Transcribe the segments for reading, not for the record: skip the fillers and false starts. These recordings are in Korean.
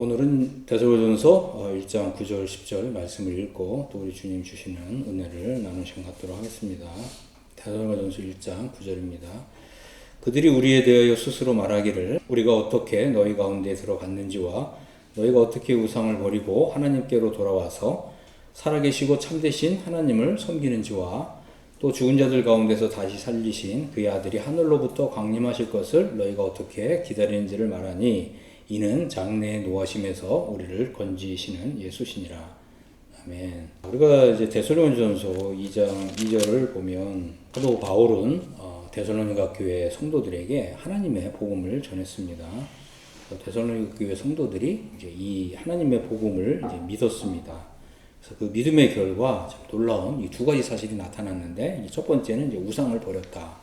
오늘은 데살로니가전서 1장 9절 10절 말씀을 읽고 또 우리 주님 주시는 은혜를 나누는 시간 갖도록 하겠습니다. 데살로니가전서 1장 9절입니다. 그들이 우리에 대하여 스스로 말하기를 우리가 어떻게 너희 가운데 들어갔는지와 너희가 어떻게 우상을 버리고 하나님께로 돌아와서 살아계시고 참되신 하나님을 섬기는지와 또 죽은 자들 가운데서 다시 살리신 그의 아들이 하늘로부터 강림하실 것을 너희가 어떻게 기다리는지를 말하니 이는 장래의 노하심에서 우리를 건지시는 예수시니라. 아멘. 우리가 이제 데살로니가전서 2장 2절을 보면 사도 바울은 데살로니가 교회 성도들에게 하나님의 복음을 전했습니다. 데살로니가 교회 성도들이 이제 이 하나님의 복음을 이제 믿었습니다. 그래서 그 믿음의 결과 참 놀라운 이 두 가지 사실이 나타났는데, 첫 번째는 이제 우상을 버렸다.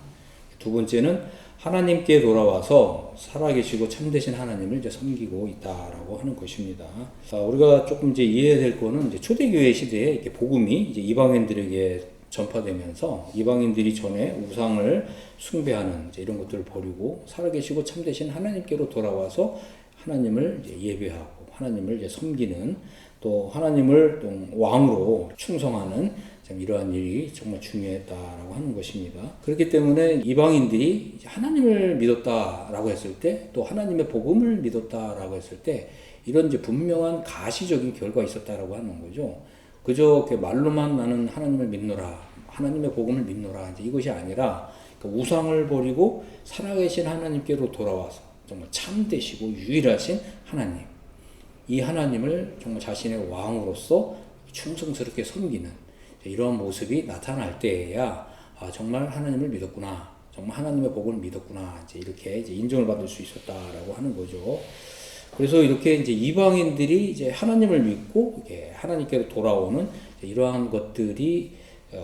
두 번째는 하나님께 돌아와서 살아계시고 참되신 하나님을 이제 섬기고 있다라고 하는 것입니다. 우리가 조금 이제 이해해야 될 거는 이제 초대교회 시대에 이렇게 복음이 이제 이방인들에게 전파되면서 이방인들이 전에 우상을 숭배하는 이제 이런 것들을 버리고 살아계시고 참되신 하나님께로 돌아와서 하나님을 이제 예배하고 하나님을 이제 섬기는, 또 하나님을 또 왕으로 충성하는 이러한 일이 정말 중요했다라고 하는 것입니다. 그렇기 때문에 이방인들이 하나님을 믿었다라고 했을 때, 또 하나님의 복음을 믿었다라고 했을 때 이런 이제 분명한 가시적인 결과가 있었다라고 하는 거죠. 그저 말로만 나는 하나님을 믿노라, 하나님의 복음을 믿노라, 이제 이것이 아니라 우상을 버리고 살아계신 하나님께로 돌아와서 정말 참되시고 유일하신 하나님, 이 하나님을 정말 자신의 왕으로서 충성스럽게 섬기는 이러한 모습이 나타날 때에야 정말 하나님을 믿었구나, 정말 하나님의 복음을 믿었구나, 이렇게 인정을 받을 수 있었다라고 하는 거죠. 그래서 이렇게 이제 이방인들이 이제 하나님을 믿고 하나님께로 돌아오는 이러한 것들이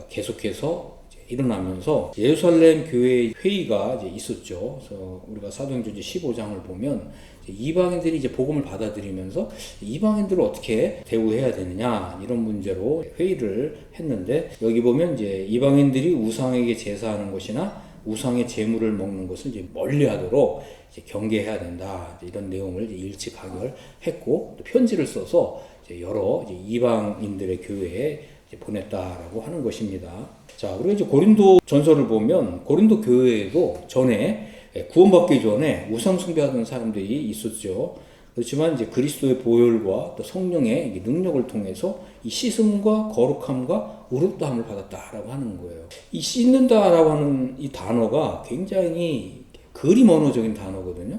계속해서 일어나면서 예루살렘 교회 회의가 이제 있었죠. 그래서 우리가 사도행전 15장을 보면 이방인들이 이제 복음을 받아들이면서 이방인들을 어떻게 대우해야 되느냐, 이런 문제로 회의를 했는데, 여기 보면 이제 이방인들이 우상에게 제사하는 것이나 우상의 제물을 먹는 것을 이제 멀리하도록 이제 경계해야 된다, 이런 내용을 이제 일치 가결했고, 또 편지를 써서 이제 여러 이제 이방인들의 교회에 이제 보냈다라고 하는 것입니다. 자, 우리가 이제 고린도 전서를 보면 고린도 교회에도 전에 구원받기 전에 우상 숭배하던 사람들이 있었죠. 그렇지만 이제 그리스도의 보혈과 또 성령의 능력을 통해서 이 씻음과 거룩함과 의롭다함을 받았다라고 하는 거예요. 이 씻는다라고 하는 이 단어가 굉장히 그림 언어적인 단어거든요.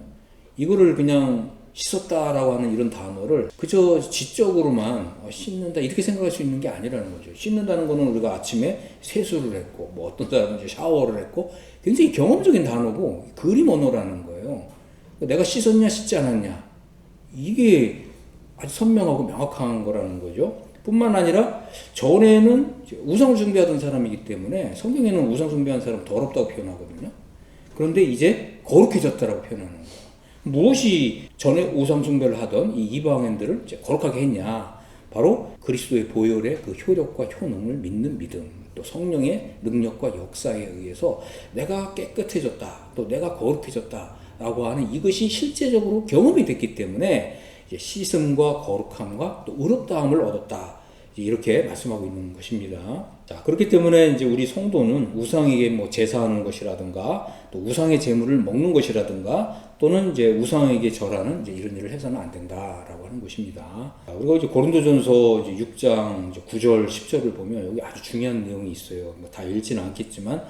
이거를 그냥 씻었다라고 하는 이런 단어를 그저 지적으로만 씻는다 이렇게 생각할 수 있는 게 아니라는 거죠. 씻는다는 거는 우리가 아침에 세수를 했고, 뭐 어떤 사람은 이제 샤워를 했고, 굉장히 경험적인 단어고 그림 언어라는 거예요. 내가 씻었냐 씻지 않았냐, 이게 아주 선명하고 명확한 거라는 거죠. 뿐만 아니라 전에는 우상을 숭배하던 사람이기 때문에 성경에는 우상 숭배하는 사람 더럽다고 표현하거든요. 그런데 이제 거룩해졌다라고 표현하는 거예요. 무엇이 전에 우상 숭배를 하던 이 이방인들을 이제 거룩하게 했냐? 바로 그리스도의 보혈의 그 효력과 효능을 믿는 믿음, 또 성령의 능력과 역사에 의해서 내가 깨끗해졌다, 또 내가 거룩해졌다라고 하는 이것이 실제적으로 경험이 됐기 때문에 이제 씻음과 거룩함과 또 의롭다함을 얻었다, 이렇게 말씀하고 있는 것입니다. 자, 그렇기 때문에 이제 우리 성도는 우상에게 뭐 제사하는 것이라든가, 또 우상의 제물을 먹는 것이라든가, 또는 이제 우상에게 절하는 이제 이런 일을 해서는 안 된다라고 하는 것입니다. 자, 우리가 이제 고린도전서 이제 6장 이제 9절 10절을 보면 여기 아주 중요한 내용이 있어요. 뭐 다 읽지는 않겠지만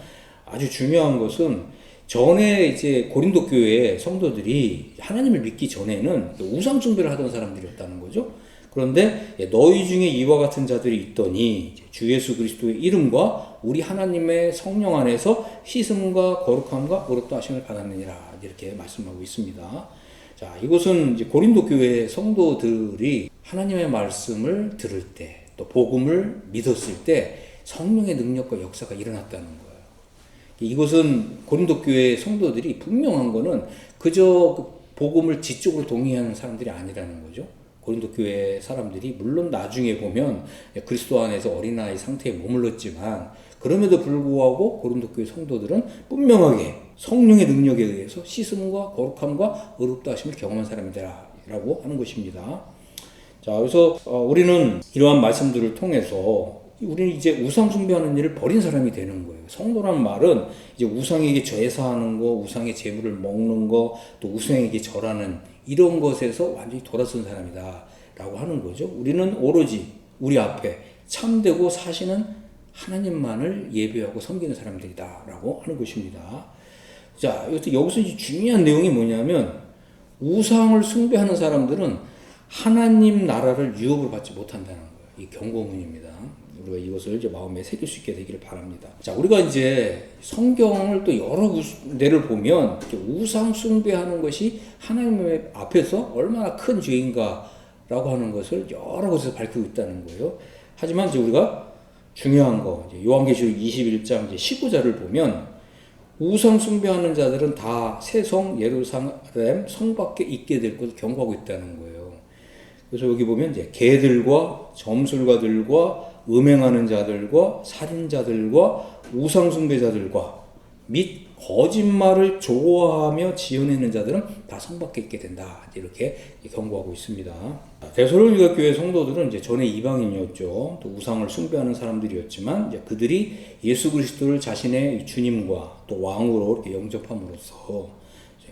아주 중요한 것은 전에 이제 고린도 교회 성도들이 하나님을 믿기 전에는 우상 숭배를 하던 사람들이었다는 거죠. 그런데 너희 중에 이와 같은 자들이 있더니 주 예수 그리스도의 이름과 우리 하나님의 성령 안에서 씻음과 거룩함과 의롭다 하심을 받았느니라, 이렇게 말씀하고 있습니다. 자, 이것은 이제 고린도 교회 성도들이 하나님의 말씀을 들을 때, 또 복음을 믿었을 때 성령의 능력과 역사가 일어났다는 거예요. 이것은 고린도 교회 성도들이 분명한 거는 그저 복음을 지적으로 동의하는 사람들이 아니라는 거죠. 고린도 교회 사람들이 물론 나중에 보면 그리스도 안에서 어린아이 상태에 머물렀지만, 그럼에도 불구하고 고린도 교회 성도들은 분명하게 성령의 능력에 의해서 씻음과 거룩함과 의롭다 하심을 경험한 사람이다, 사람이라고 하는 것입니다. 자, 그래서 우리는 이러한 말씀들을 통해서 우리는 이제 우상 숭배하는 일을 버린 사람이 되는 거예요. 성도란 말은 이제 우상에게 제사하는 거, 우상의 제물을 먹는 거, 또 우상에게 절하는 이런 것에서 완전히 돌아선 사람이다라고 하는 거죠. 우리는 오로지 우리 앞에 참되고 사시는 하나님만을 예배하고 섬기는 사람들이다라고 하는 것입니다. 자, 여기서 이제 중요한 내용이 뭐냐면 우상을 숭배하는 사람들은 하나님 나라를 유업을 받지 못한다는 거예요. 이 경고문입니다. 우리가 이것을 이제 마음에 새길 수 있게 되기를 바랍니다. 자, 우리가 이제 성경을 또 여러 데를 보면 우상 숭배하는 것이 하나님 앞에서 얼마나 큰 죄인가라고 하는 것을 여러 곳에서 밝히고 있다는 거예요. 하지만 이제 우리가 중요한 거, 이제 요한계시록 21장 이제 19절을 보면 우상 숭배하는 자들은 다 새성 예루살렘 성 밖에 있게 될 것을 경고하고 있다는 거예요. 그래서 여기 보면 이제 개들과 점술가들과 음행하는 자들과 살인자들과 우상 숭배자들과 및 거짓말을 좋아하며 지어내는 자들은 다 성 밖에 있게 된다. 이렇게 경고하고 있습니다. 데살로니가 교회 성도들은 이제 전에 이방인이었죠. 또 우상을 숭배하는 사람들이었지만 이제 그들이 예수 그리스도를 자신의 주님과 또 왕으로 이렇게 영접함으로써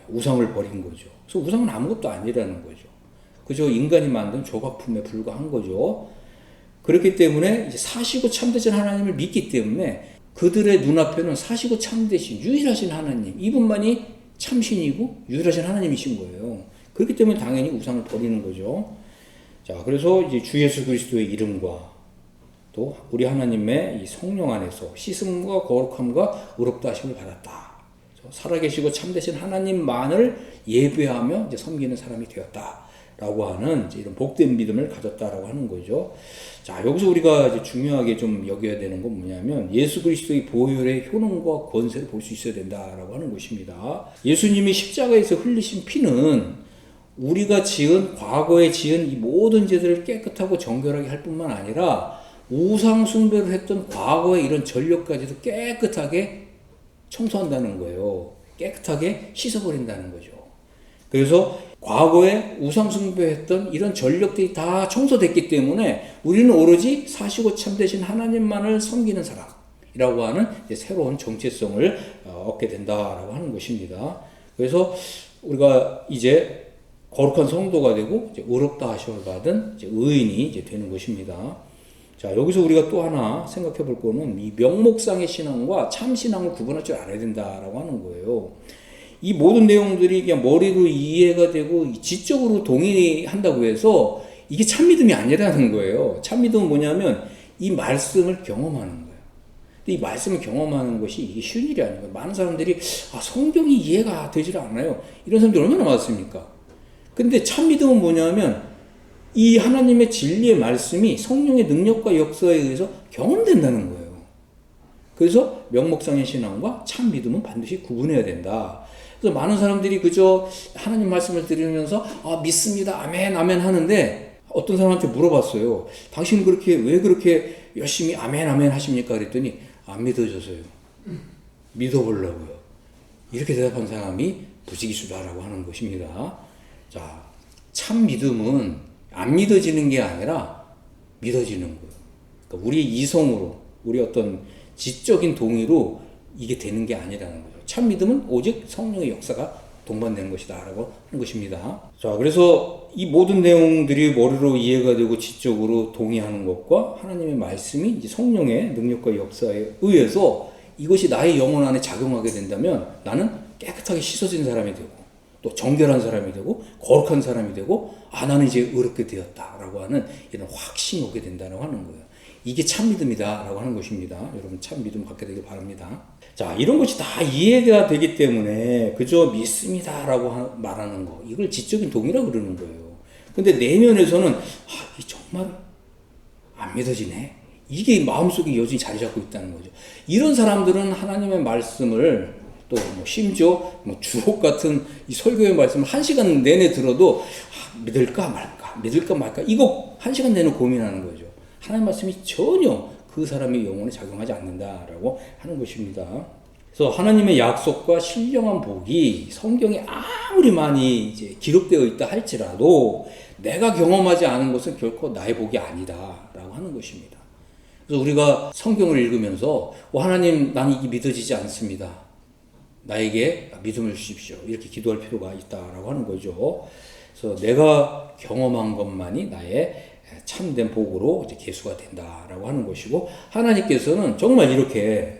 우상을 버린 거죠. 그래서 우상은 아무것도 아니라는 거죠. 그저 인간이 만든 조각품에 불과한 거죠. 그렇기 때문에 이제 사시고 참되신 하나님을 믿기 때문에 그들의 눈앞에는 사시고 참되신 유일하신 하나님, 이분만이 참신이고 유일하신 하나님이신 거예요. 그렇기 때문에 당연히 우상을 버리는 거죠. 자, 그래서 이제 주 예수 그리스도의 이름과 또 우리 하나님의 이 성령 안에서 씻음과 거룩함과 의롭다 하심을 받았다. 살아계시고 참되신 하나님만을 예배하며 이제 섬기는 사람이 되었다. 라고 하는 이런 복된 믿음을 가졌다라고 하는 거죠. 자, 여기서 우리가 이제 중요하게 좀 여겨야 되는 건 뭐냐면 예수 그리스도의 보혈의 효능과 권세를 볼 수 있어야 된다라고 하는 것입니다. 예수님이 십자가에서 흘리신 피는 우리가 과거에 지은 이 모든 죄들을 깨끗하고 정결하게 할 뿐만 아니라 우상 숭배를 했던 과거의 이런 전력까지도 깨끗하게 청소한다는 거예요. 깨끗하게 씻어버린다는 거죠. 그래서 과거에 우상숭배했던 이런 전력들이 다 청소됐기 때문에 우리는 오로지 사시고 참되신 하나님만을 섬기는 사람이라고 하는 이제 새로운 정체성을 얻게 된다라고 하는 것입니다. 그래서 우리가 이제 거룩한 성도가 되고 이제 의롭다 하심을 받은 이제 의인이 이제 되는 것입니다. 자, 여기서 우리가 또 하나 생각해 볼 거는 이 명목상의 신앙과 참 신앙을 구분할 줄 알아야 된다라고 하는 거예요. 이 모든 내용들이 그냥 머리로 이해가 되고 지적으로 동의한다고 해서 이게 참믿음이 아니라는 거예요. 참믿음은 뭐냐면 이 말씀을 경험하는 거예요. 근데 이 말씀을 경험하는 것이 이게 쉬운 일이 아닌 거예요. 많은 사람들이 성경이 이해가 되질 않아요. 이런 사람들이 얼마나 많습니까? 근데 참믿음은 뭐냐면 이 하나님의 진리의 말씀이 성령의 능력과 역사에 의해서 경험된다는 거예요. 그래서 명목상의 신앙과 참믿음은 반드시 구분해야 된다. 그래서 많은 사람들이 그저 하나님 말씀을 들으면서 믿습니다. 아멘, 아멘 하는데 어떤 사람한테 물어봤어요. 당신 왜 그렇게 열심히 아멘, 아멘 하십니까? 그랬더니 안 믿어져서요. 믿어보려고요. 이렇게 대답한 사람이 부지기수다라고 하는 것입니다. 자, 참 믿음은 안 믿어지는 게 아니라 믿어지는 거예요. 그러니까 우리 이성으로, 우리 어떤 지적인 동의로 이게 되는 게 아니라는 거예요. 참 믿음은 오직 성령의 역사가 동반되는 것이다 라고 하는 것입니다. 자, 그래서 이 모든 내용들이 머리로 이해가 되고 지적으로 동의하는 것과 하나님의 말씀이 이제 성령의 능력과 역사에 의해서 이것이 나의 영혼 안에 작용하게 된다면 나는 깨끗하게 씻어진 사람이 되고 또 정결한 사람이 되고 거룩한 사람이 되고 나는 이제 의롭게 되었다라고 하는 이런 확신이 오게 된다고 하는 거예요. 이게 참 믿음이다라고 하는 것입니다. 여러분 참 믿음 갖게 되길 바랍니다. 자, 이런 것이 다 이해가 되기 때문에 그저 믿습니다라고 말하는 거, 이걸 지적인 동의라고 그러는 거예요. 근데 내면에서는 이게 정말 안 믿어지네. 이게 마음속에 여전히 자리 잡고 있다는 거죠. 이런 사람들은 하나님의 말씀을 또 심지어 주옥 같은 이 설교의 말씀을 1시간 내내 들어도 믿을까 말까 이거 1시간 내내 고민하는 거죠. 하나님 말씀이 전혀 그 사람의 영혼에 작용하지 않는다라고 하는 것입니다. 그래서 하나님의 약속과 신령한 복이 성경에 아무리 많이 이제 기록되어 있다 할지라도 내가 경험하지 않은 것은 결코 나의 복이 아니다라고 하는 것입니다. 그래서 우리가 성경을 읽으면서 하나님, 나는 이게 믿어지지 않습니다. 나에게 믿음을 주십시오. 이렇게 기도할 필요가 있다라고 하는 거죠. 그래서 내가 경험한 것만이 나의 참된 복으로 이제 계수가 된다라고 하는 것이고, 하나님께서는 정말 이렇게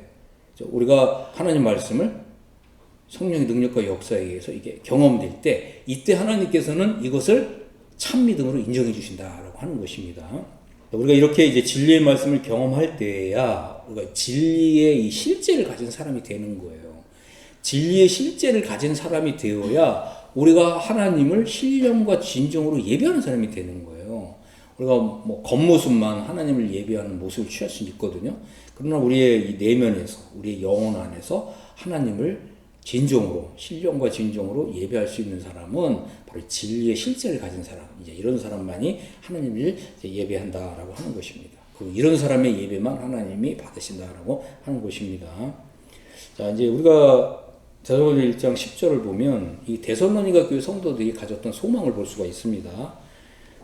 우리가 하나님 말씀을 성령의 능력과 역사에 의해서 이게 경험될 때, 이때 하나님께서는 이것을 참 믿음으로 인정해 주신다라고 하는 것입니다. 우리가 이렇게 이제 진리의 말씀을 경험할 때야 우리가 진리의 이 실제를 가진 사람이 되는 거예요. 진리의 실제를 가진 사람이 되어야 우리가 하나님을 신령과 진정으로 예배하는 사람이 되는 거예요. 우리가 뭐 겉모습만 하나님을 예배하는 모습을 취할 수 있거든요. 그러나 우리의 이 내면에서, 우리의 영혼 안에서 하나님을 진정으로, 신령과 진정으로 예배할 수 있는 사람은 바로 진리의 실제를 가진 사람, 이제 이런 사람만이 하나님을 예배한다라고 하는 것입니다. 그리고 이런 사람의 예배만 하나님이 받으신다라고 하는 것입니다. 자, 이제 우리가 데살로니가 1장 10절을 보면 이 데살로니가 교회 성도들이 가졌던 소망을 볼 수가 있습니다.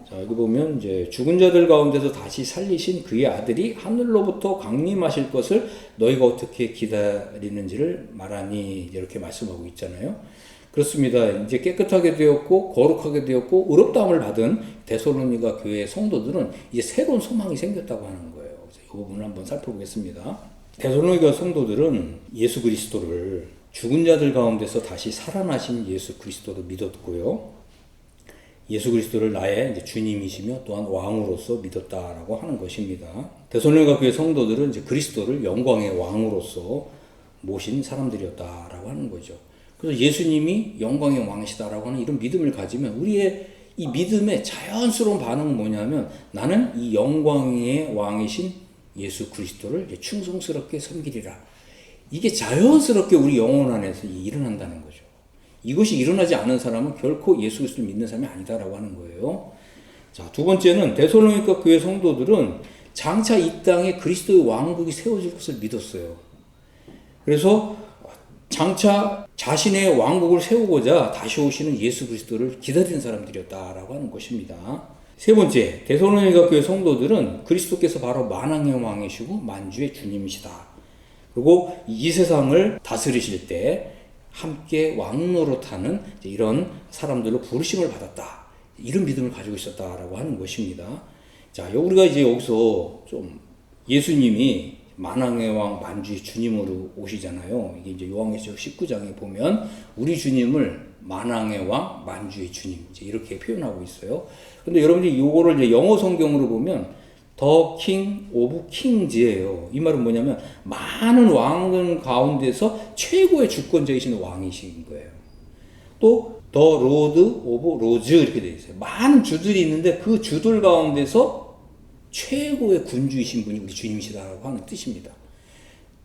자, 여기 보면 이제 죽은 자들 가운데서 다시 살리신 그의 아들이 하늘로부터 강림하실 것을 너희가 어떻게 기다리는지를 말하니, 이렇게 말씀하고 있잖아요. 그렇습니다. 이제 깨끗하게 되었고 거룩하게 되었고 의롭다함을 받은 데살로니가 교회 성도들은 이제 새로운 소망이 생겼다고 하는 거예요. 그래서 이 부분을 한번 살펴보겠습니다. 데살로니가 성도들은 예수 그리스도를 죽은 자들 가운데서 다시 살아나신 예수 그리스도를 믿었고요. 예수 그리스도를 나의 이제 주님이시며 또한 왕으로서 믿었다라고 하는 것입니다. 데살로니가 교회 성도들은 이제 그리스도를 영광의 왕으로서 모신 사람들이었다라고 하는 거죠. 그래서 예수님이 영광의 왕이시다라고 하는 이런 믿음을 가지면 우리의 이 믿음의 자연스러운 반응은 뭐냐면, 나는 이 영광의 왕이신 예수 그리스도를 충성스럽게 섬기리라. 이게 자연스럽게 우리 영혼 안에서 일어난다는 거죠. 이것이 일어나지 않은 사람은 결코 예수 그리스도를 믿는 사람이 아니다라고 하는 거예요. 자, 두 번째는 데살로니가 교회 성도들은 장차 이 땅에 그리스도의 왕국이 세워질 것을 믿었어요. 그래서 장차 자신의 왕국을 세우고자 다시 오시는 예수 그리스도를 기다리는 사람들이었다라고 하는 것입니다. 세 번째, 데살로니가 교회 성도들은 그리스도께서 바로 만왕의 왕이시고 만주의 주님이시다. 그리고 이 세상을 다스리실 때 함께 왕노릇하는 이런 사람들로 부르심을 받았다. 이런 믿음을 가지고 있었다라고 하는 것입니다. 자, 우리가 이제 여기서 좀 예수님이 만왕의 왕 만주의 주님으로 오시잖아요. 이게 이제 요한계시록 19장에 보면 우리 주님을 만왕의 왕 만주의 주님 이제 이렇게 표현하고 있어요. 근데 여러분들이 요거를 이제 영어 성경으로 보면 The King of Kings예요. 이 말은 뭐냐면 많은 왕들 가운데서 최고의 주권자이신 왕이신 거예요. 또 The Lord of Lords 이렇게 되어 있어요. 많은 주들이 있는데 그 주들 가운데서 최고의 군주이신 분이 우리 주님이시다라고 하는 뜻입니다.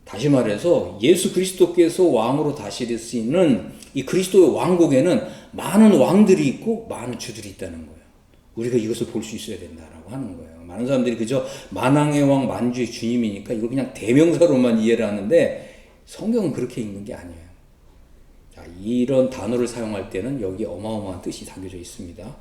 다시 말해서 예수 그리스도께서 왕으로 다스리시는 이 그리스도의 왕국에는 많은 왕들이 있고 많은 주들이 있다는 거예요. 우리가 이것을 볼 수 있어야 된다라고 하는 거예요. 많은 사람들이 그저 만왕의 왕 만주의 주님이니까 이걸 그냥 대명사로만 이해를 하는데 성경은 그렇게 읽는 게 아니에요. 자, 이런 단어를 사용할 때는 여기에 어마어마한 뜻이 담겨져 있습니다.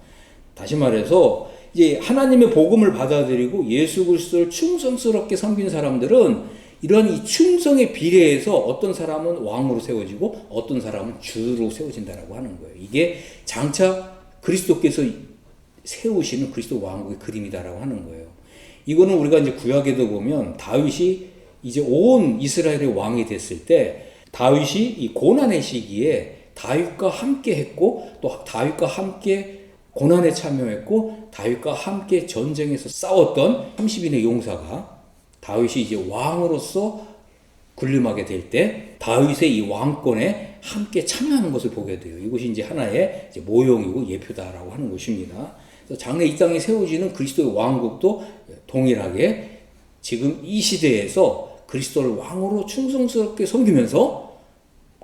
다시 말해서 이제 하나님의 복음을 받아들이고 예수 그리스도를 충성스럽게 섬긴 사람들은 이런 이 충성에 비례해서 어떤 사람은 왕으로 세워지고 어떤 사람은 주로 세워진다라고 하는 거예요. 이게 장차 그리스도께서 세우시는 그리스도 왕국의 그림이다라고 하는 거예요. 이거는 우리가 이제 구약에도 보면 다윗이 이제 온 이스라엘의 왕이 됐을 때 다윗이 이 고난의 시기에 다윗과 함께 했고 또 다윗과 함께 고난에 참여했고 다윗과 함께 전쟁에서 싸웠던 30인의 용사가 다윗이 이제 왕으로서 군림하게 될 때 다윗의 이 왕권에 함께 참여하는 것을 보게 돼요. 이것이 이제 하나의 이제 모형이고 예표다라고 하는 것입니다. 그래서 장래 이 땅에 세워지는 그리스도의 왕국도 동일하게 지금 이 시대에서 그리스도를 왕으로 충성스럽게 섬기면서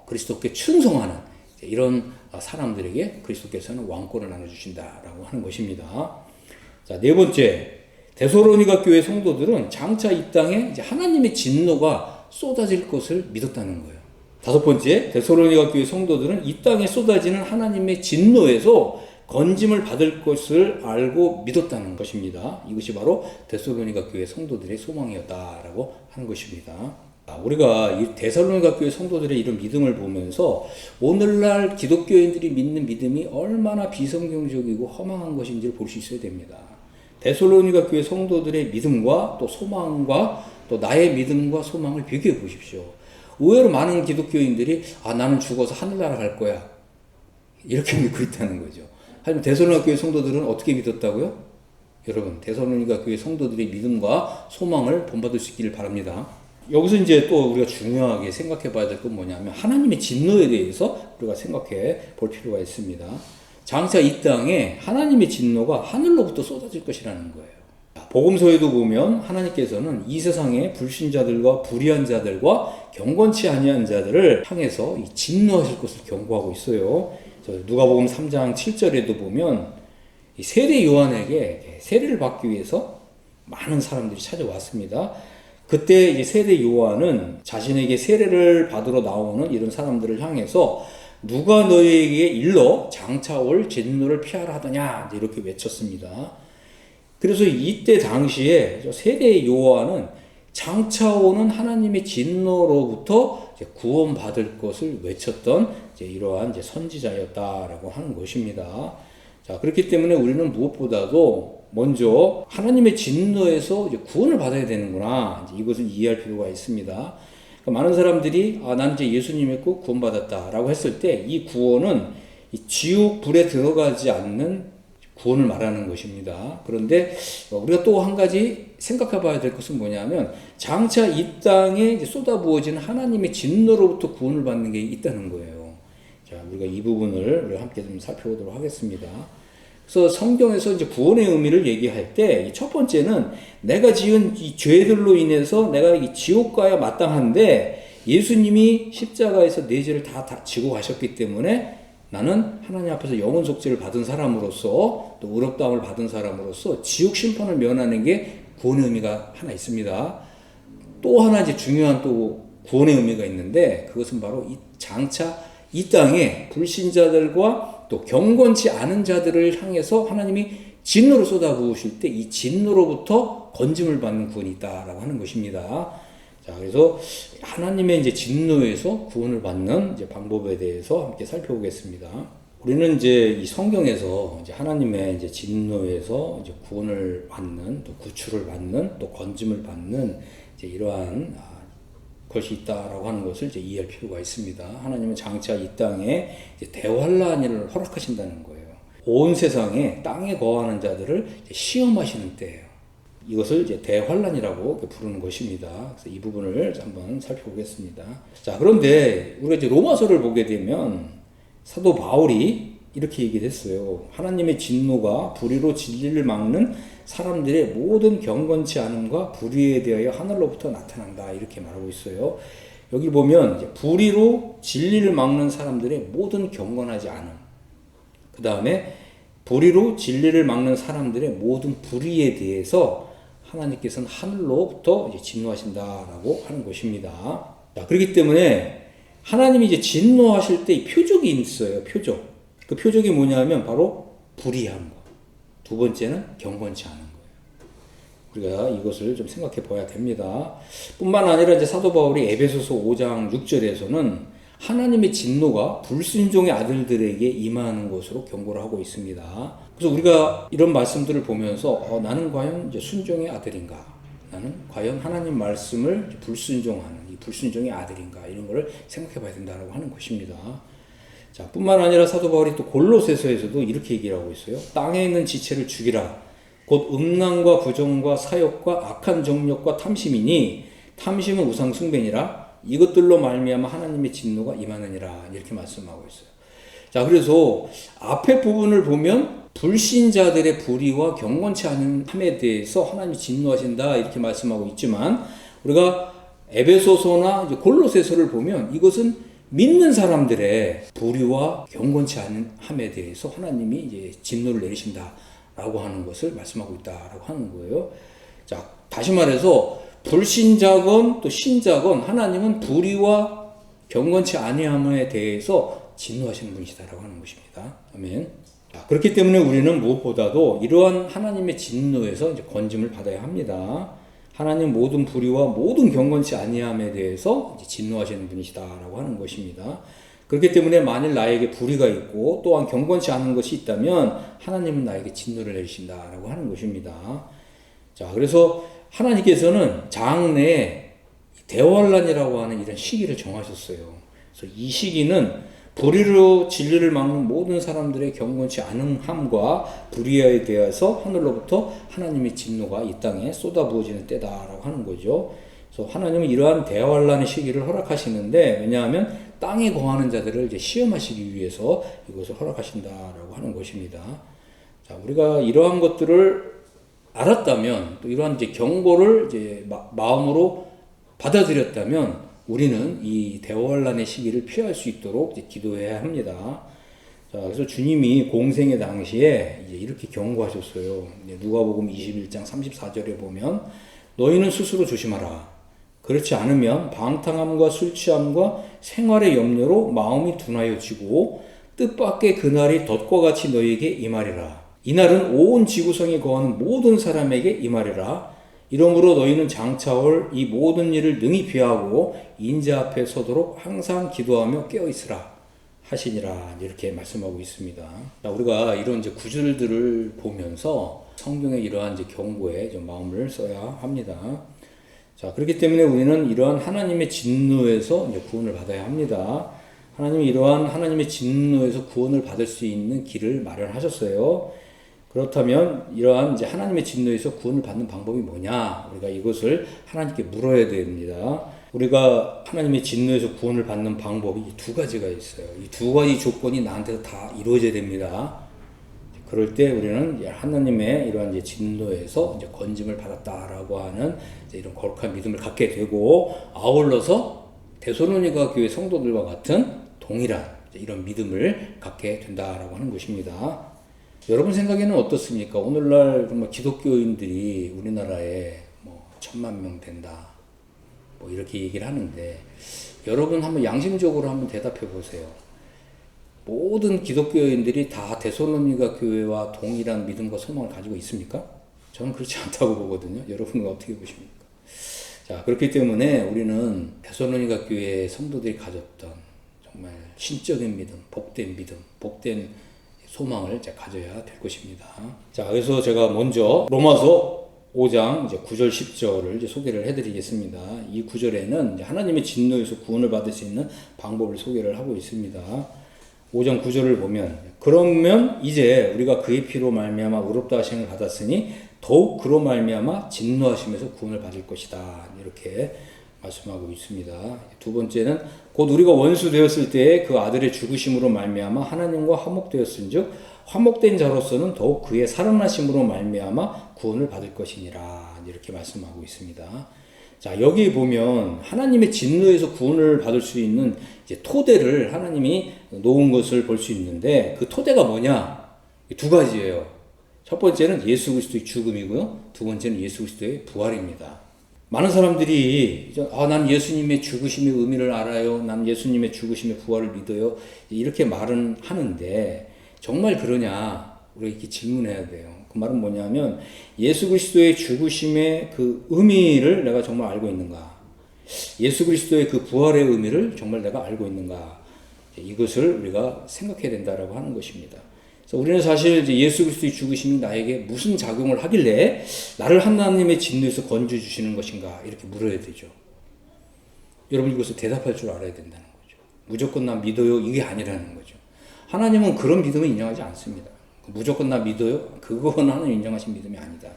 그리스도께 충성하는 이런 사람들에게 그리스도께서는 왕권을 나눠주신다라고 하는 것입니다. 자, 네 번째, 데살로니가 교회 성도들은 장차 이 땅에 이제 하나님의 진노가 쏟아질 것을 믿었다는 거예요. 다섯 번째, 데살로니가 교회 성도들은 이 땅에 쏟아지는 하나님의 진노에서 건짐을 받을 것을 알고 믿었다는 것입니다. 이것이 바로 데살로니가 교회 성도들의 소망이었다라고 하는 것입니다. 우리가 이 데살로니가 교회 성도들의 이런 믿음을 보면서 오늘날 기독교인들이 믿는 믿음이 얼마나 비성경적이고 허망한 것인지를 볼 수 있어야 됩니다. 데살로니가 교회 성도들의 믿음과 또 소망과 또 나의 믿음과 소망을 비교해 보십시오. 의외로 많은 기독교인들이 나는 죽어서 하늘나라 갈 거야 이렇게 믿고 있다는 거죠. 하지만 데살로니가 교회 성도들은 어떻게 믿었다고요? 여러분, 데살로니가 교회 성도들의 믿음과 소망을 본받을 수 있기를 바랍니다. 여기서 이제 또 우리가 중요하게 생각해 봐야 될 건 뭐냐면 하나님의 진노에 대해서 우리가 생각해 볼 필요가 있습니다. 장차 이 땅에 하나님의 진노가 하늘로부터 쏟아질 것이라는 거예요. 복음서에도 보면 하나님께서는 이 세상의 불신자들과 불의한 자들과 경건치 아니한 자들을 향해서 진노하실 것을 경고하고 있어요. 누가복음 3장 7절에도 보면 이 세례 요한에게 세례를 받기 위해서 많은 사람들이 찾아왔습니다. 그때 이제 세례 요한은 자신에게 세례를 받으러 나오는 이런 사람들을 향해서 누가 너희에게 일러 장차 올 진노를 피하라 하더냐 이렇게 외쳤습니다. 그래서 이때 당시에 세례 요한은 장차 오는 하나님의 진노로부터 구원받을 것을 외쳤던 이러한 선지자였다라고 하는 것입니다. 자, 그렇기 때문에 우리는 무엇보다도 먼저 하나님의 진노에서 구원을 받아야 되는구나. 이것을 이해할 필요가 있습니다. 그러니까 많은 사람들이 난 이제 예수님 믿고 구원받았다라고 했을 때 이 구원은 이 지옥 불에 들어가지 않는 구원을 말하는 것입니다. 그런데 우리가 또 한 가지 생각해 봐야 될 것은 뭐냐면 장차 이 땅에 쏟아부어지는 하나님의 진노로부터 구원을 받는 게 있다는 거예요. 자, 우리가 이 부분을 함께 좀 살펴보도록 하겠습니다. 그래서 성경에서 이제 구원의 의미를 얘기할 때 첫 번째는 내가 지은 이 죄들로 인해서 내가 이 지옥 가야 마땅한데 예수님이 십자가에서 내 죄를 다 지고 가셨기 때문에 나는 하나님 앞에서 영원 속죄를 받은 사람으로서 또 의롭다함을 받은 사람으로서 지옥 심판을 면하는 게 구원의 의미가 하나 있습니다. 또 하나 이제 중요한 또 구원의 의미가 있는데 그것은 바로 이 장차 이 땅에 불신자들과 또 경건치 않은 자들을 향해서 하나님이 진노를 쏟아부으실 때 이 진노로부터 건짐을 받는 구원이 있다라고 하는 것입니다. 자, 그래서 하나님의 이제 진노에서 구원을 받는 이제 방법에 대해서 함께 살펴보겠습니다. 우리는 이제 이 성경에서 이제 하나님의 이제 진노에서 이제 구원을 받는 또 구출을 받는 또 건짐을 받는 이제 이러한 것이 있다라고 하는 것을 이제 이해할 필요가 있습니다. 하나님은 장차 이 땅에 이제 대환란을 허락하신다는 거예요. 온 세상에 땅에 거하는 자들을 시험하시는 때예요. 이것을 이제 대환란이라고 부르는 것입니다. 그래서 이 부분을 한번 살펴보겠습니다. 자, 그런데 우리가 이제 로마서를 보게 되면 사도 바울이 이렇게 얘기를 했어요. 하나님의 진노가 불의로 진리를 막는 사람들의 모든 경건치 않음과 불의에 대하여 하늘로부터 나타난다. 이렇게 말하고 있어요. 여기 보면 이제 불의로 진리를 막는 사람들의 모든 경건하지 않음. 그 다음에 불의로 진리를 막는 사람들의 모든 불의에 대해서 하나님께서는 하늘로부터 이제 진노하신다라고 하는 것입니다. 자, 그렇기 때문에 하나님이 이제 진노하실 때 표적이 있어요. 표적. 그 표적이 뭐냐면 바로 불의한 것. 두 번째는 경건치 않은 거예요. 우리가 이것을 좀 생각해 봐야 됩니다. 뿐만 아니라 이제 사도 바울이 에베소서 5장 6절에서는 하나님의 진노가 불순종의 아들들에게 임하는 것으로 경고를 하고 있습니다. 그래서 우리가 이런 말씀들을 보면서 나는 과연 이제 순종의 아들인가? 나는 과연 하나님 말씀을 불순종하는 이 불순종의 아들인가? 이런 거를 생각해 봐야 된다고 하는 것입니다. 자, 뿐만 아니라 사도 바울이 또 골로새서에서도 이렇게 얘기를 하고 있어요. 땅에 있는 지체를 죽이라. 곧 음란과 부정과 사욕과 악한 정욕과 탐심이니 탐심은 우상 숭배니라. 이것들로 말미암아 하나님의 진노가 임하느니라. 이렇게 말씀하고 있어요. 자, 그래서 앞에 부분을 보면 불신자들의 불의와 경건치 않은 함에 대해서 하나님이 진노하신다 이렇게 말씀하고 있지만 우리가 에베소서나 이제 골로새서를 보면 이것은 믿는 사람들의 불의와 경건치 않은 함에 대해서 하나님이 이제 진노를 내리신다라고 하는 것을 말씀하고 있다라고 하는 거예요. 자, 다시 말해서 불신자건 또 신자건 하나님은 불의와 경건치 아니함에 대해서 진노하시는 분이시다라고 하는 것입니다. 아멘. 그렇기 때문에 우리는 무엇보다도 이러한 하나님의 진노에서 이제 건짐을 받아야 합니다. 하나님 모든 불의와 모든 경건치 아니함에 대해서 이제 진노하시는 분이시다라고 하는 것입니다. 그렇기 때문에 만일 나에게 불의가 있고 또한 경건치 않은 것이 있다면 하나님은 나에게 진노를 내리신다라고 하는 것입니다. 자, 그래서 하나님께서는 장래 대환란이라고 하는 이런 시기를 정하셨어요. 그래서 이 시기는 불의로 진리를 막는 모든 사람들의 경건치 않음함과 불의에 대해서 하늘로부터 하나님의 진노가 이 땅에 쏟아부어지는 때다라고 하는 거죠. 그래서 하나님은 이러한 대환란의 시기를 허락하시는데, 왜냐하면 땅에 거하는 자들을 이제 시험하시기 위해서 이것을 허락하신다라고 하는 것입니다. 자, 우리가 이러한 것들을 알았다면, 또 이러한 이제 경고를 이제 마음으로 받아들였다면 우리는 이 대환란의 시기를 피할 수 있도록 이제 기도해야 합니다. 자, 그래서 주님이 공생의 당시에 이제 이렇게 경고하셨어요. 누가복음 21장 34절에 보면 너희는 스스로 조심하라. 그렇지 않으면 방탕함과 술 취함과 생활의 염려로 마음이 둔하여지고 뜻밖의 그날이 덫과 같이 너희에게 임하리라. 이날은 온 지구성에 거하는 모든 사람에게 임하리라. 이러므로 너희는 장차올 이 모든 일을 능히 비하고 인자 앞에 서도록 항상 기도하며 깨어있으라 하시니라, 이렇게 말씀하고 있습니다. 우리가 이런 이제 구절들을 보면서 성경의 이러한 이제 경고에 좀 마음을 써야 합니다. 자, 그렇기 때문에 우리는 이러한 하나님의 진노에서 이제 구원을 받아야 합니다. 하나님이 이러한 하나님의 진노에서 구원을 받을 수 있는 길을 마련하셨어요. 그렇다면 이러한 이제 하나님의 진노에서 구원을 받는 방법이 뭐냐? 우리가 이것을 하나님께 물어야 됩니다. 우리가 하나님의 진노에서 구원을 받는 방법이 두 가지가 있어요. 이 두 가지 조건이 나한테서 다 이루어져야 됩니다. 그럴 때 우리는 하나님의 이러한 이제 진노에서 이제 건짐을 받았다라고 하는 이제 이런 거룩한 믿음을 갖게 되고, 아울러서 데살로니가 교회 성도들과 같은 동일한 이런 믿음을 갖게 된다라고 하는 것입니다. 여러분 생각에는 어떻습니까? 오늘날 정말 기독교인들이 우리나라에 뭐 1000만 된다, 뭐 이렇게 얘기를 하는데, 여러분 한번 양심적으로 한번 대답해 보세요. 모든 기독교인들이 다 데살로니가 교회와 동일한 믿음과 소망을 가지고 있습니까? 저는 그렇지 않다고 보거든요. 여러분은 어떻게 보십니까? 자, 그렇기 때문에 우리는 데살로니가 교회의 성도들이 가졌던 정말 신적인 믿음, 복된 믿음, 복된 소망을 이제 가져야 될 것입니다. 자, 그래서 제가 먼저 로마서 5장 이제 9절 10절을 이제 소개를 해드리겠습니다. 이 9절에는 이제 하나님의 진노에서 구원을 받을 수 있는 방법을 소개를 하고 있습니다. 5장 9절을 보면, 그러면 이제 우리가 그의 피로 말미암아 의롭다 하심을 받았으니 더욱 그로 말미암아 진노하심에서 구원을 받을 것이다, 이렇게 말씀하고 있습니다. 두 번째는 곧 우리가 원수 되었을 때에 그 아들의 죽으심으로 말미암아 하나님과 화목되었은즉 화목된 자로서는 더욱 그의 살아나심으로 말미암아 구원을 받을 것이니라, 이렇게 말씀하고 있습니다. 자, 여기 보면 하나님의 진노에서 구원을 받을 수 있는 이제 토대를 하나님이 놓은 것을 볼 수 있는데, 그 토대가 뭐냐? 두 가지예요. 첫 번째는 예수 그리스도의 죽음이고요. 두 번째는 예수 그리스도의 부활입니다. 많은 사람들이 난 예수님의 죽으심의 의미를 알아요. 난 예수님의 죽으심의 부활을 믿어요. 이렇게 말은 하는데 정말 그러냐? 우리가 이렇게 질문해야 돼요. 그 말은 뭐냐면, 예수 그리스도의 죽으심의 그 의미를 내가 정말 알고 있는가? 예수 그리스도의 그 부활의 의미를 정말 내가 알고 있는가? 이것을 우리가 생각해야 된다라고 하는 것입니다. 그래서 우리는 사실 이제 예수 그리스도의 죽으심이 나에게 무슨 작용을 하길래 나를 하나님의 진노에서 건져 주시는 것인가, 이렇게 물어야 되죠. 여러분 이것을 대답할 줄 알아야 된다는 거죠. 무조건 나 믿어요, 이게 아니라는 거죠. 하나님은 그런 믿음을 인정하지 않습니다. 무조건 나 믿어요, 그거는 하나님 인정하신 믿음이 아니다.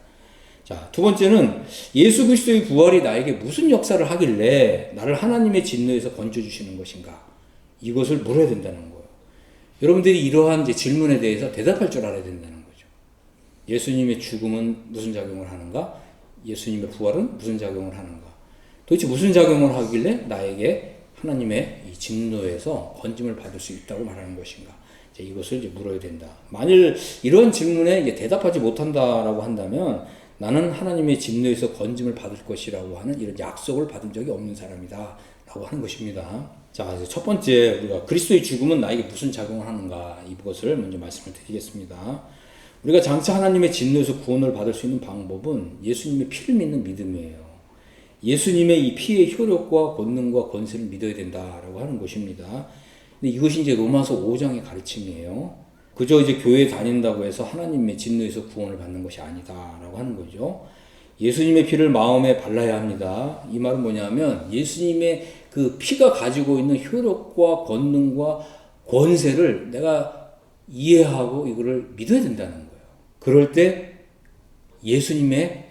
자, 두 번째는 예수 그리스도의 부활이 나에게 무슨 역사를 하길래 나를 하나님의 진노에서 건져 주시는 것인가, 이것을 물어야 된다는 거예요. 여러분들이 이러한 이제 질문에 대해서 대답할 줄 알아야 된다는 거죠. 예수님의 죽음은 무슨 작용을 하는가? 예수님의 부활은 무슨 작용을 하는가? 도대체 무슨 작용을 하길래 나에게 하나님의 이 진노에서 건짐을 받을 수 있다고 말하는 것인가? 이것을 이제 물어야 된다. 만일 이런 질문에 이제 대답하지 못한다라고 한다면 나는 하나님의 진노에서 건짐을 받을 것이라고 하는 이런 약속을 받은 적이 없는 사람이다 라고 하는 것입니다. 자, 이제 첫 번째, 우리가 그리스도의 죽음은 나에게 무슨 작용을 하는가, 이것을 먼저 말씀을 드리겠습니다. 우리가 장차 하나님의 진노에서 구원을 받을 수 있는 방법은 예수님의 피를 믿는 믿음이에요. 예수님의 이 피의 효력과 권능과 권세를 믿어야 된다라고 하는 것입니다. 근데 이것이 이제 로마서 5장의 가르침이에요. 그저 이제 교회에 다닌다고 해서 하나님의 진노에서 구원을 받는 것이 아니다라고 하는 거죠. 예수님의 피를 마음에 발라야 합니다. 이 말은 뭐냐면 예수님의 그 피가 가지고 있는 효력과 권능과 권세를 내가 이해하고 이거를 믿어야 된다는 거예요. 그럴 때 예수님의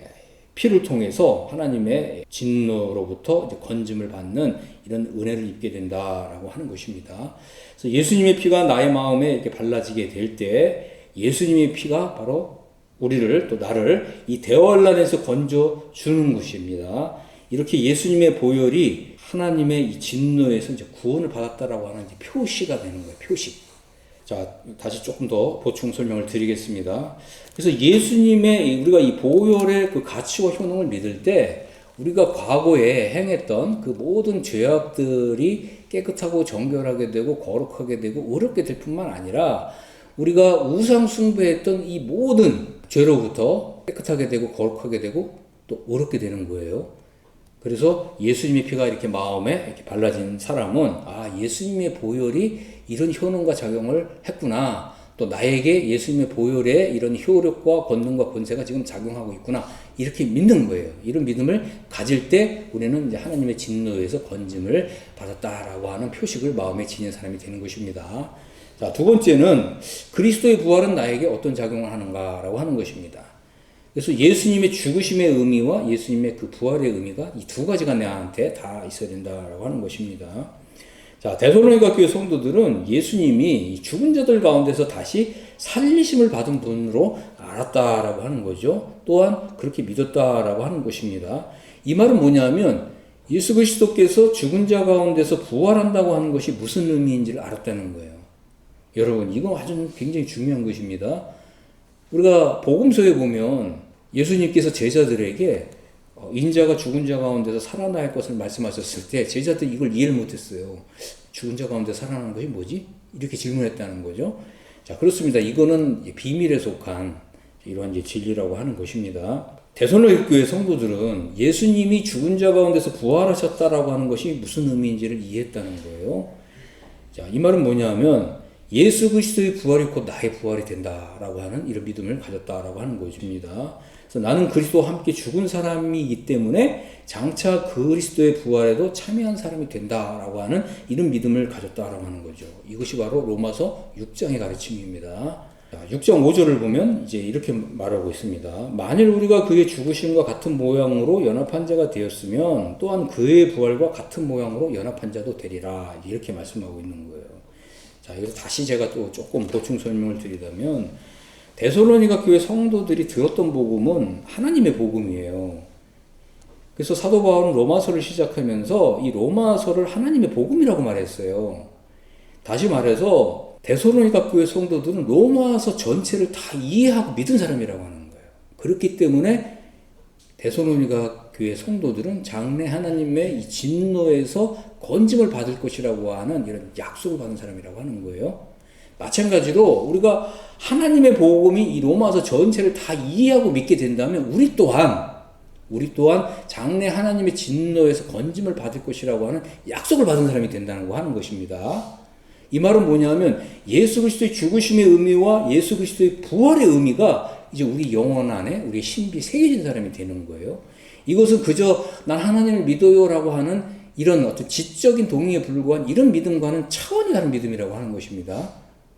피를 통해서 하나님의 진노로부터 이제 건짐을 받는 이런 은혜를 입게 된다라고 하는 것입니다. 그래서 예수님의 피가 나의 마음에 이렇게 발라지게 될 때 예수님의 피가 바로 우리를 또 나를 이 대환란에서 건져 주는 것입니다. 이렇게 예수님의 보혈이 하나님의 이 진노에서 이제 구원을 받았다라고 하는 이제 표시가 되는 거예요. 표시. 자, 다시 조금 더 보충 설명을 드리겠습니다. 그래서 예수님의 우리가 이 보혈의 그 가치와 효능을 믿을 때 우리가 과거에 행했던 그 모든 죄악들이 깨끗하고 정결하게 되고 거룩하게 되고 어렵게 될 뿐만 아니라 우리가 우상 숭배했던 이 모든 죄로부터 깨끗하게 되고 거룩하게 되고 또 어렵게 되는 거예요. 그래서 예수님의 피가 이렇게 마음에 이렇게 발라진 사람은 아, 예수님의 보혈이 이런 효능과 작용을 했구나. 또 나에게 예수님의 보혈의 이런 효력과 권능과 권세가 지금 작용하고 있구나. 이렇게 믿는 거예요. 이런 믿음을 가질 때 우리는 이제 하나님의 진노에서 건짐을 받았다라고 하는 표식을 마음에 지닌 사람이 되는 것입니다. 자, 두 번째는 그리스도의 부활은 나에게 어떤 작용을 하는가라고 하는 것입니다. 그래서 예수님의 죽으심의 의미와 예수님의 그 부활의 의미가 이 두 가지가 나한테 다 있어야 된다라고 하는 것입니다. 자, 데살로니가 교회 성도들은 예수님이 죽은 자들 가운데서 다시 살리심을 받은 분으로 알았다라고 하는 거죠. 또한 그렇게 믿었다라고 하는 것입니다. 이 말은 뭐냐면 예수 그리스도께서 죽은 자 가운데서 부활한다고 하는 것이 무슨 의미인지를 알았다는 거예요. 여러분, 이거 아주 굉장히 중요한 것입니다. 우리가 복음서에 보면 예수님께서 제자들에게 인자가 죽은 자 가운데서 살아날 것을 말씀하셨을 때 제자들이 이걸 이해를 못했어요. 죽은 자 가운데 살아나는 것이 뭐지? 이렇게 질문했다는 거죠. 자, 그렇습니다. 이거는 비밀에 속한 이러한 이제 진리라고 하는 것입니다. 데살로니가 교회 성도들은 예수님이 죽은 자 가운데서 부활하셨다라고 하는 것이 무슨 의미인지를 이해했다는 거예요. 자, 이 말은 뭐냐면 예수 그리스도의 부활이 곧 나의 부활이 된다라고 하는 이런 믿음을 가졌다라고 하는 것입니다. 그래서 나는 그리스도와 함께 죽은 사람이기 때문에 장차 그리스도의 부활에도 참여한 사람이 된다라고 하는 이런 믿음을 가졌다라고 하는 거죠. 이것이 바로 로마서 6장의 가르침입니다. 6장 5절을 보면 이제 이렇게 말하고 있습니다. 만일 우리가 그의 죽으심과 같은 모양으로 연합한 자가 되었으면 또한 그의 부활과 같은 모양으로 연합한 자도 되리라. 이렇게 말씀하고 있는 거예요. 자, 여기서 다시 제가 또 조금 보충 설명을 드리자면 데살로니가 교회 성도들이 들었던 복음은 하나님의 복음이에요. 그래서 사도 바울은 로마서를 시작하면서 이 로마서를 하나님의 복음이라고 말했어요. 다시 말해서 데살로니가 교회 성도들은 로마서 전체를 다 이해하고 믿은 사람이라고 하는 거예요. 그렇기 때문에 데살로니가 교회 성도들은 장래 하나님의 이 진노에서 건짐을 받을 것이라고 하는 이런 약속을 받은 사람이라고 하는 거예요. 마찬가지로 우리가 하나님의 복음이 이 로마서 전체를 다 이해하고 믿게 된다면 우리 또한 장래 하나님의 진노에서 건짐을 받을 것이라고 하는 약속을 받은 사람이 된다는 거 하는 것입니다. 이 말은 뭐냐면 예수 그리스도의 죽으심의 의미와 예수 그리스도의 부활의 의미가 이제 우리 영혼 안에 우리 신비에 새겨진 사람이 되는 거예요. 이것은 그저 난 하나님을 믿어요라고 하는 이런 어떤 지적인 동의에 불과한 이런 믿음과는 차원이 다른 믿음이라고 하는 것입니다.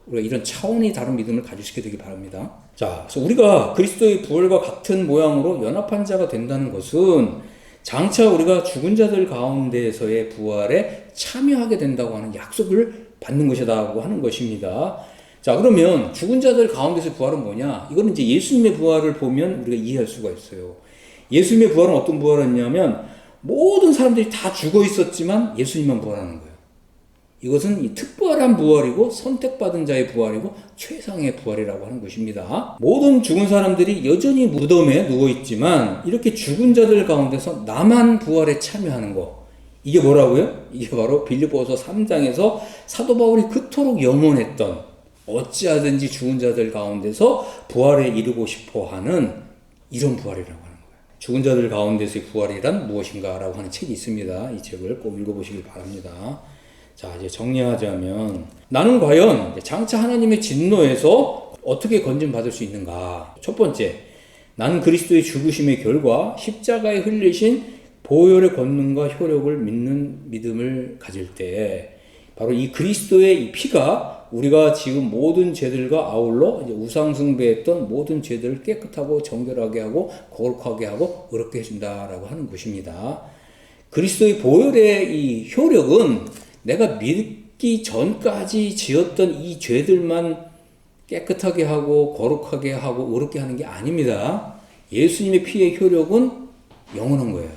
우리가 이런 차원이 다른 믿음을 가지시게 되기 바랍니다. 자, 그래서 우리가 그리스도의 부활과 같은 모양으로 연합한 자가 된다는 것은 장차 우리가 죽은 자들 가운데서의 부활에 참여하게 된다고 하는 약속을 받는 것이라고 하는 것입니다. 자, 그러면 죽은 자들 가운데서 부활은 뭐냐? 이거는 이제 예수님의 부활을 보면 우리가 이해할 수가 있어요. 예수님의 부활은 어떤 부활이었냐면 모든 사람들이 다 죽어 있었지만 예수님만 부활하는 거예요. 이것은 이 특별한 부활이고 선택받은 자의 부활이고 최상의 부활이라고 하는 것입니다. 모든 죽은 사람들이 여전히 무덤에 누워 있지만 이렇게 죽은 자들 가운데서 나만 부활에 참여하는 거, 이게 뭐라고요? 이게 바로 빌립보서 3장에서 사도 바울이 그토록 염원했던 어찌하든지 죽은 자들 가운데서 부활에 이르고 싶어 하는 이런 부활이라고 하는 거예요. 죽은 자들 가운데서의 부활이란 무엇인가라고 하는 책이 있습니다. 이 책을 꼭 읽어보시길 바랍니다. 자, 이제 정리하자면 나는 과연 장차 하나님의 진노에서 어떻게 건진받을 수 있는가? 첫 번째, 나는 그리스도의 죽으심의 결과 십자가에 흘리신 보혈의 권능과 효력을 믿는 믿음을 가질 때 바로 이 그리스도의 이 피가 우리가 지금 모든 죄들과 아울러 이제 우상숭배했던 모든 죄들을 깨끗하고 정결하게 하고 거룩하게 하고 의롭게 해준다라고 하는 것입니다. 그리스도의 보혈의 이 효력은 내가 믿기 전까지 지었던 이 죄들만 깨끗하게 하고 거룩하게 하고 의롭게 하는 게 아닙니다. 예수님의 피의 효력은 영원한 거예요.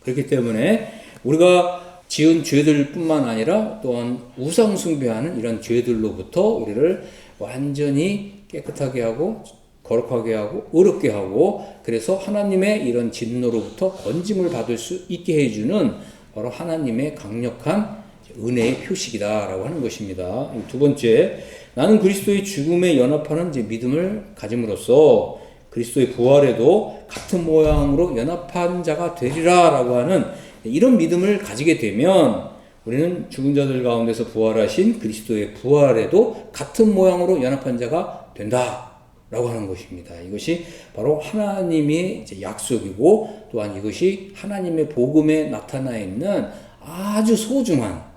그렇기 때문에 우리가 지은 죄들뿐만 아니라 또한 우상 숭배하는 이런 죄들로부터 우리를 완전히 깨끗하게 하고 거룩하게 하고 의롭게 하고 그래서 하나님의 이런 진노로부터 건짐을 받을 수 있게 해주는 바로 하나님의 강력한 은혜의 표식이다라고 하는 것입니다. 두 번째, 나는 그리스도의 죽음에 연합하는 이제 믿음을 가짐으로써 그리스도의 부활에도 같은 모양으로 연합한 자가 되리라라고 하는 이런 믿음을 가지게 되면 우리는 죽은 자들 가운데서 부활하신 그리스도의 부활에도 같은 모양으로 연합한 자가 된다라고 하는 것입니다. 이것이 바로 하나님의 이제 약속이고 또한 이것이 하나님의 복음에 나타나 있는 아주 소중한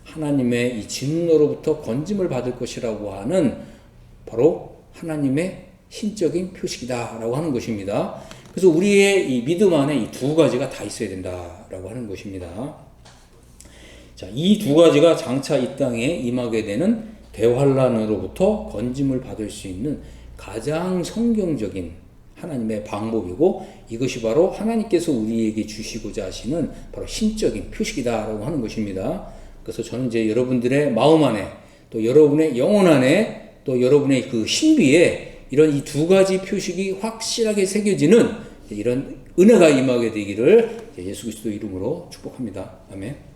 하나님의 이 진노로부터 건짐을 받을 것이라고 하는 바로 하나님의 신적인 표식이다라고 하는 것입니다. 그래서 우리의 이 믿음 안에 이 두 가지가 다 있어야 된다라고 하는 것입니다. 자, 이 두 가지가 장차 이 땅에 임하게 되는 대환란으로부터 건짐을 받을 수 있는 가장 성경적인 하나님의 방법이고 이것이 바로 하나님께서 우리에게 주시고자 하시는 바로 신적인 표식이다라고 하는 것입니다. 그래서 저는 이제 여러분들의 마음 안에 또 여러분의 영혼 안에 또 여러분의 그 신비에 이런 이 두 가지 표식이 확실하게 새겨지는 이런 은혜가 임하게 되기를 예수 그리스도 이름으로 축복합니다. 아멘.